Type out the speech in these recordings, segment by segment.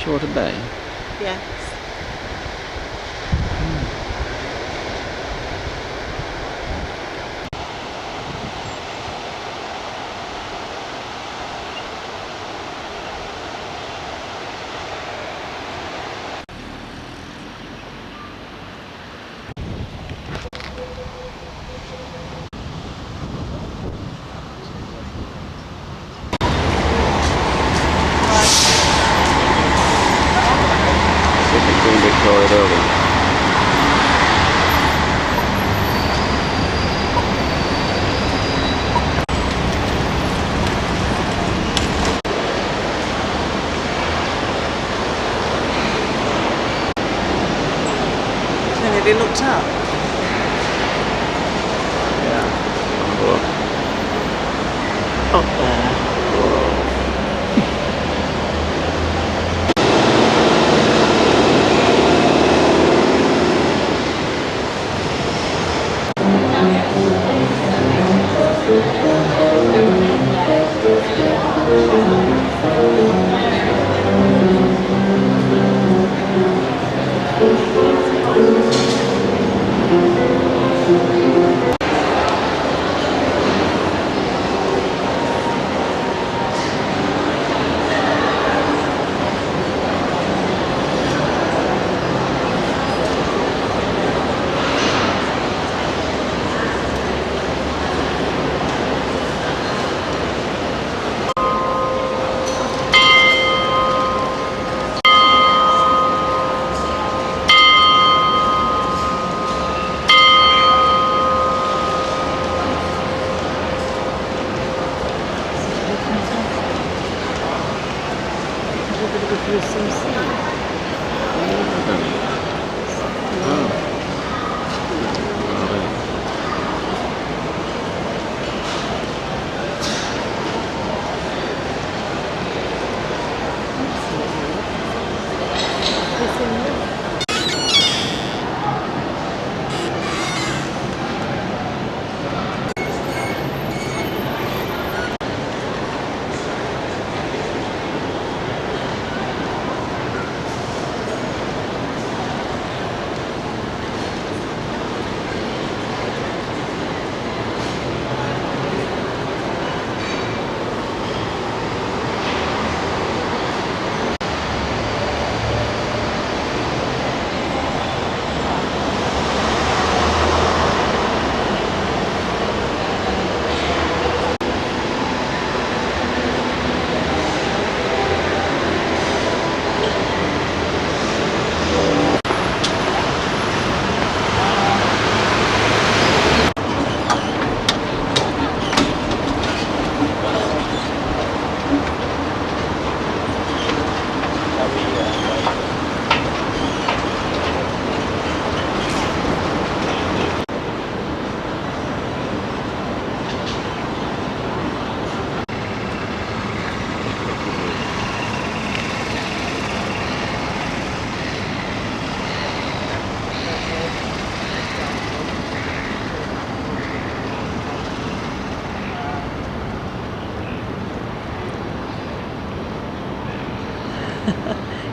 freshwater bay? Yes. Have you looked up? Yeah. Up there.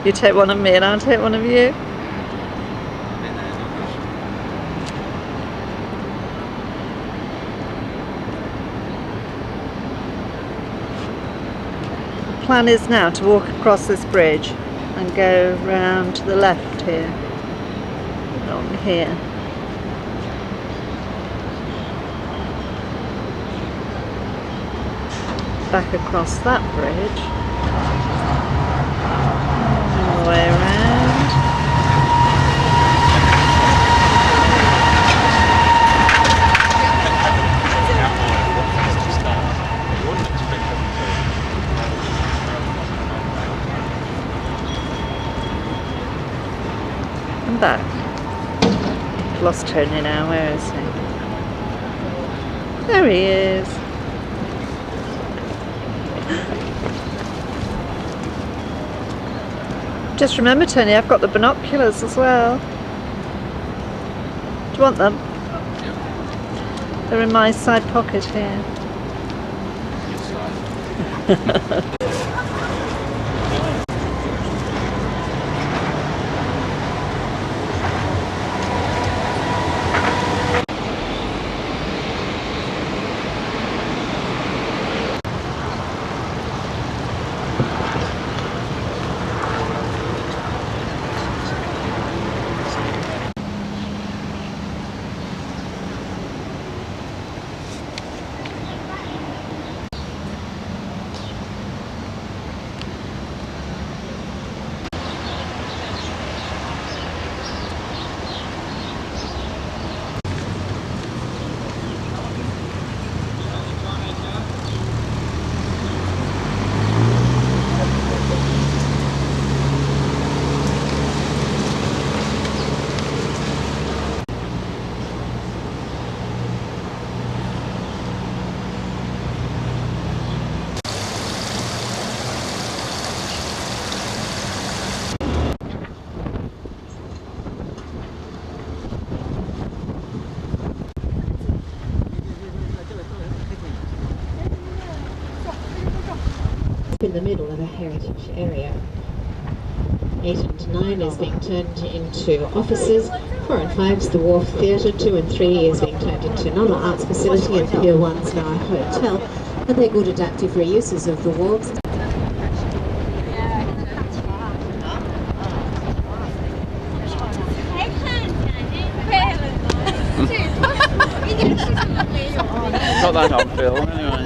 You take one of me and I'll take one of you. The plan is now to walk across this bridge and go round to the left here, along here. Back across that bridge, all the way around. And back. I've lost Tony now, where is he? There he is. Just remember, Tony, I've got the binoculars as well. Do you want them? Yep. They're in my side pocket here. the middle of a heritage area. 8 and 9 is being turned into offices. 4 and 5 is the Wharf Theatre. 2 and 3 is being turned into another arts facility, and Pier 1's now a hotel. And they're good adaptive reuses of the wharves. Got that on film anyway.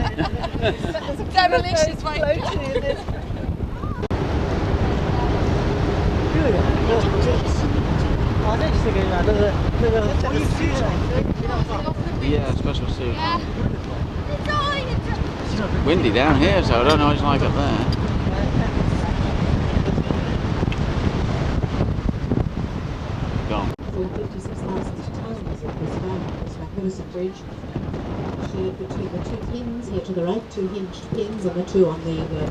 Demolition's right. Yeah, special suit. Windy down here, so I don't know what it's like up there. Gone. 56,000 tons of this magnificent bridge. Shared between the 2 pins here to the right, 2 hinged pins, and the 2 on the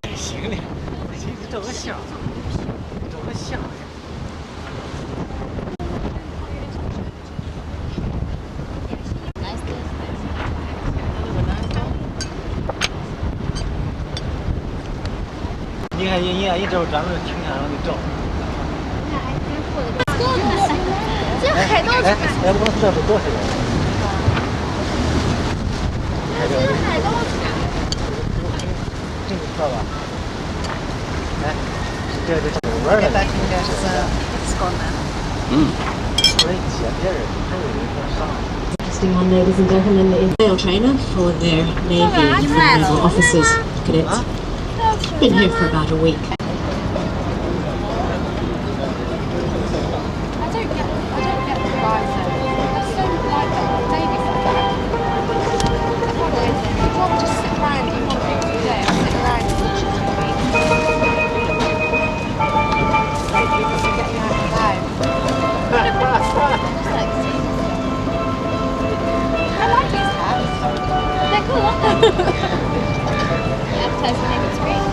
你看一照咱们青山上的照。这海盗船，哎，我们这不多少人？这是海盗船。这个知道吧？哎，这玩儿的。It's gone now. 所以接别人还有人上。Interesting one, ladies and gentlemen, is a trainer for their Navy naval officers cadets. Been here for about a week. I don't get the guys there. They're so like that. Davies like that. I'd rather just sit around and do one thing all day. I'll sit around and watch it for a week. Get me out of the house. Just like, I like these hats. They're cool, aren't they? Advertising maybe it's great.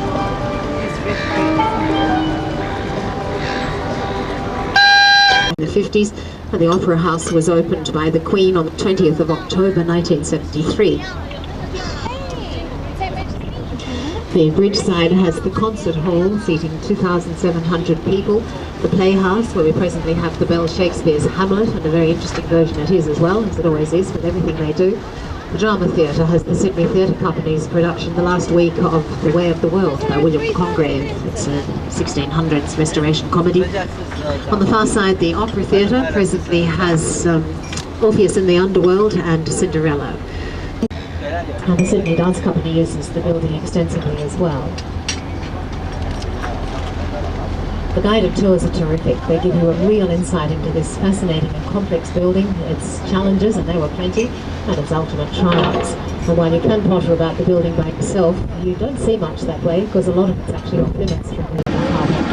In the 50s, and the Opera House was opened by the Queen on the 20th of October 1973. The bridge side has the concert hall seating 2,700 people, the playhouse where we presently have the Bell Shakespeare's Hamlet, and a very interesting version it is as well, as it always is with everything they do. The Drama Theatre has the Sydney Theatre Company's production The Last Week of The Way of the World by William Congreve. It's a 1600s restoration comedy. On the far side, the Opera Theatre presently has Orpheus in the Underworld and Cinderella. And the Sydney Dance Company uses the building extensively as well. The guided tours are terrific. They give you a real insight into this fascinating and complex building, its challenges, and there were plenty, and its ultimate triumphs. And while you can potter about the building by yourself, you don't see much that way, because a lot of it's actually off limits from the harbour.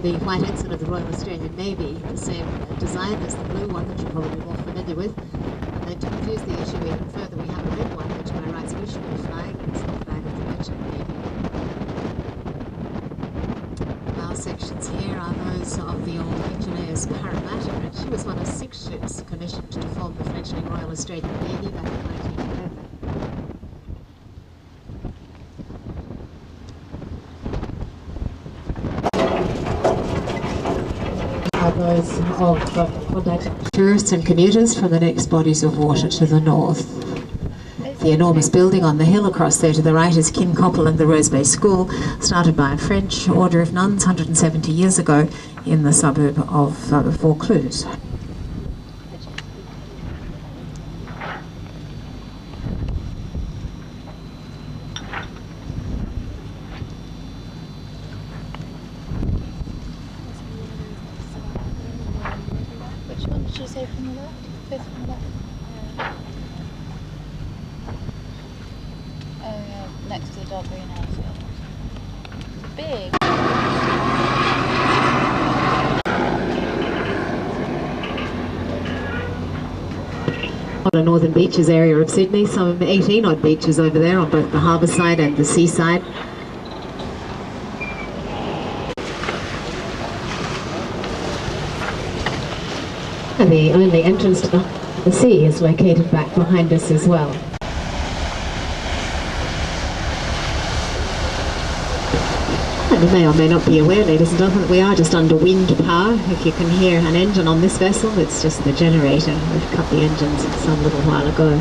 The white ensign of the Royal Australian Navy, the same design as the blue one that you're probably more familiar with. And then to confuse the issue even further, we have a red one, which by rights we should be flying. It's the flag of the merchant navy. The bow sections here are those of the old engineer's Parramatta, and she was one of 6 ships commissioned to form the fledgling Royal Australian Navy back in 1911. Those of contacting tourists and commuters from the next bodies of water to the north. The enormous building on the hill across there to the right is Kincoppel and the Rose Bay School, started by a French order of nuns 170 years ago in the suburb of Vaucluse. Which one did you say from the left? Fifth from the left. On the northern beaches area of Sydney, some 18 odd beaches over there on both the harbour side and the seaside. And the only entrance to the sea is located back behind us as well. And you may or may not be aware, ladies and gentlemen, that we are just under wind power. If you can hear an engine on this vessel, it's just the generator. We've cut the engines some little while ago.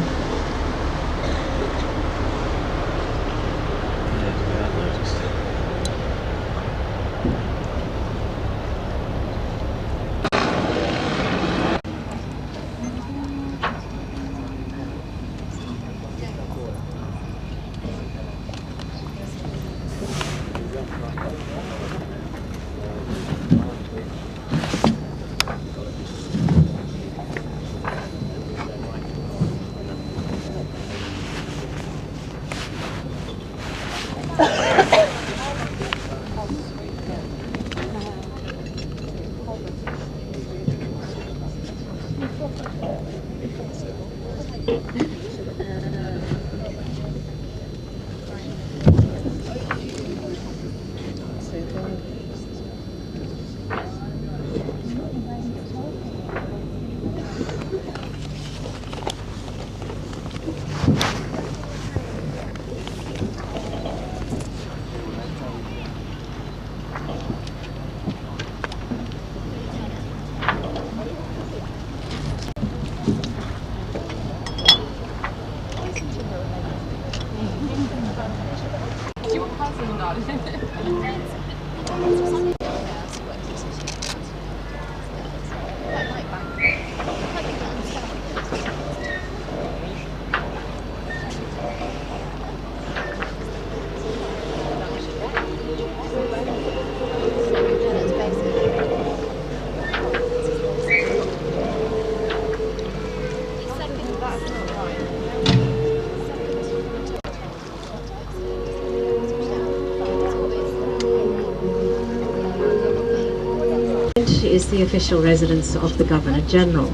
Is the official residence of the Governor-General,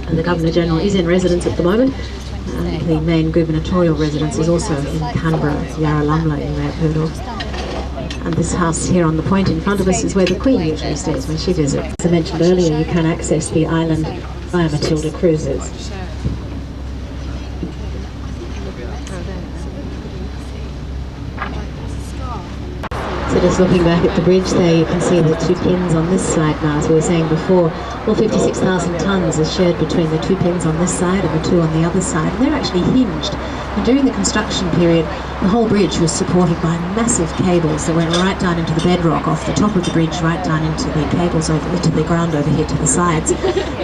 and the Governor-General is in residence at the moment. The main gubernatorial residence is also in Canberra, Yarralumla, you may have heard of. And this house here on the point in front of us is where the Queen usually stays when she visits. As I mentioned earlier, you can access the island via Matilda cruises. So just looking back at the bridge there, you can see the two pins on this side now. As we were saying before, all 56,000 tonnes is shared between the two pins on this side and the two on the other side. And they're actually hinged. And during the construction period, the whole bridge was supported by massive cables that went right down into the bedrock off the top of the bridge, right down into the cables over to the ground over here to the sides.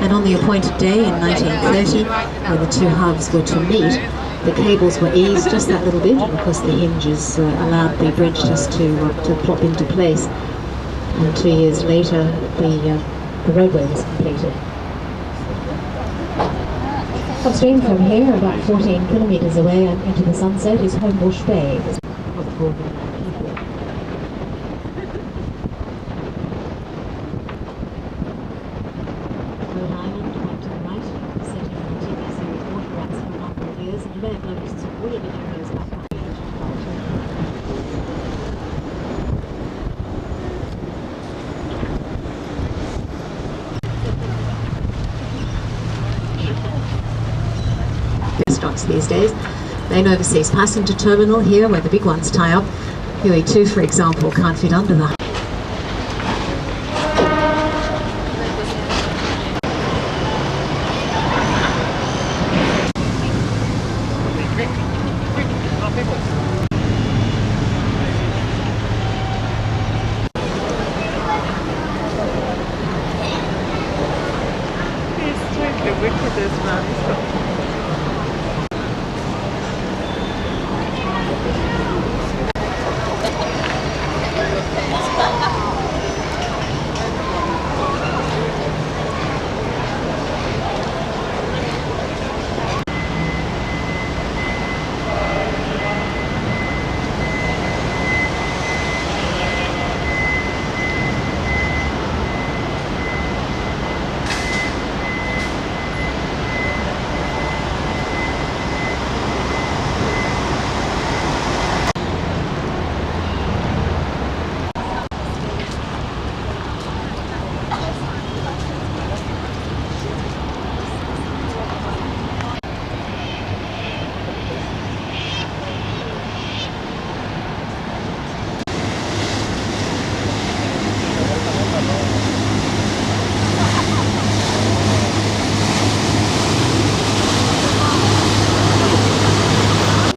And on the appointed day in 1930, when the two halves were to meet, the cables were eased just that little bit, and of course the hinges allowed the bridge just to plop into place. And 2 years later, the roadway was completed. Upstream from here, about 14 kilometres away and into the sunset, is Homebush Bay. These days. Main overseas passenger terminal here where the big ones tie up. Huey 2, for example, can't fit under the